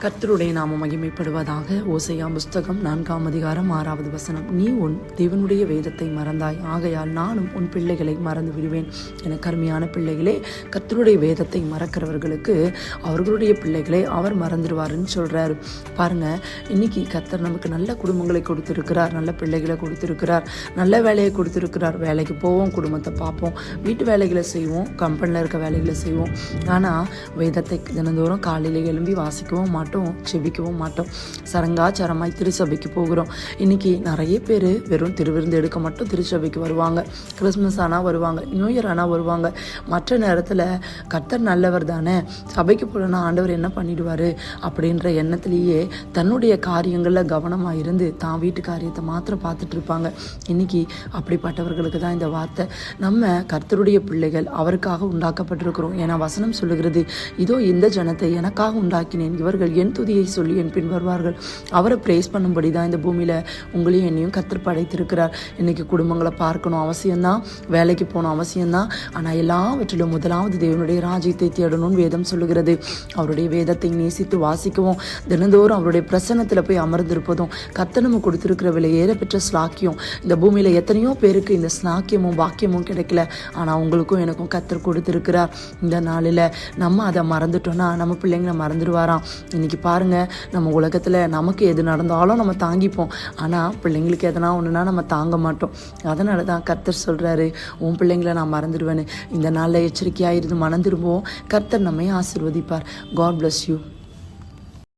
கர்த்தருடைய நாம மகிமைப்படுவதாக. ஓசையா புஸ்தகம் 4ஆம் அதிகாரம் 6வது வசனம். நீ உன் தேவனுடைய வேதத்தை மறந்தாய், ஆகையால் நானும் உன் பிள்ளைகளை மறந்து விடுவேன். என கருமையான பிள்ளைகளே, கர்த்தருடைய வேதத்தை மறக்கிறவர்களுக்கு அவர்களுடைய பிள்ளைகளை அவர் மறந்துடுவாருன்னு சொல்றாரு. பாருங்க, இன்னைக்கு கர்த்தர் நமக்கு நல்ல குடும்பங்களை கொடுத்திருக்கிறார், நல்ல பிள்ளைகளை கொடுத்திருக்கிறார், நல்ல வேலையை கொடுத்திருக்கிறார். வேலைக்கு போவோம், குடும்பத்தை பார்ப்போம், வீட்டு வேலைகளை செய்வோம், கம்பெனியில் இருக்க வேலைகளை செய்வோம். ஆனால் வேதத்தை தினந்தோறும் காலையில் எழும்பி வாசிக்கவும் மாட்டோம், செபிக்கவும் மாட்டோம். சரங்காச்சாரமாய் திருச்சபைக்கு போகிறோம். இன்னைக்கு நிறைய பேர் வெறும் திருவிருந்து எடுக்க மட்டும் திருச்சபைக்கு வருவாங்க. கிறிஸ்மஸ் ஆனால் வருவாங்க, நியூ இயர் ஆனால் வருவாங்க. மற்ற நேரத்தில் கர்த்தர் நல்லவர் தானே, சபைக்கு போலனா ஆண்டவர் என்ன பண்ணிடுவார் அப்படின்ற எண்ணத்திலேயே தன்னுடைய காரியங்களில் கவனமாக இருந்து தான் வீட்டு காரியத்தை மாத்திரம் பார்த்துட்டு இருப்பாங்க. இன்னைக்கு அப்படிப்பட்டவர்களுக்கு தான் இந்த வார்த்தை. நம்ம கர்த்தருடைய பிள்ளைகள், அவருக்காக உண்டாக்கப்பட்டிருக்கிறோம். ஏன்னா வசனம் சொல்லுகிறது, இதோ இந்த ஜனத்தை எனக்காக உண்டாக்கினேன், இவர்கள் என் துதியை சொல்லி என் பின் வருவார்கள். அவரை பிரேஸ் பண்ணும்படி தான் இந்த பூமியில் உங்களையும் என்னையும் கர்த்தர் படைத்திருக்கிறார். இன்னைக்கு குடும்பங்களை பார்க்கணும் அவசியம்தான், வேலைக்கு போகணும் அவசியம்தான். ஆனால் எல்லாவற்றிலும் முதலாவது தேவனுடைய ராஜ்யத்தை தேடணும்னு வேதம் சொல்லுகிறது. அவருடைய வேதத்தை நேசித்து வாசிக்கவும், தினந்தோறும் அவருடைய பிரசன்னத்தில் போய் அமர்ந்திருப்பதும் கர்த்தர் நம்ம கொடுத்திருக்கிற விலையேற பெற்ற ஸ்லாக்கியம். இந்த பூமியில் எத்தனையோ பேருக்கு இந்த ஸ்லாக்கியமும் வாக்கியமும் கிடைக்கல, ஆனால் உங்களுக்கும் எனக்கும் கர்த்தர் கொடுத்திருக்கிறார். இந்த நாளில் நம்ம அதை மறந்துட்டோம்னா நம்ம பிள்ளைங்களை மறந்துடுவாராம். இன்னைக்கு பாருங்க, நம்ம உலகத்தில் நமக்கு எது நடந்தாலும் நம்ம தாங்கிப்போம், ஆனால் பிள்ளைங்களுக்கு எதனா ஒன்றுனா நம்ம தாங்க மாட்டோம். அதனால தான் கர்த்தர் சொல்கிறாரு, உன் பிள்ளைங்களை நான் மறந்துடுவேன்னு. இந்த நாளில் எச்சரிக்கையாக இருந்து மனம் திரும்புவோம். கர்த்தர் நம்மை ஆசீர்வதிப்பார். God bless you.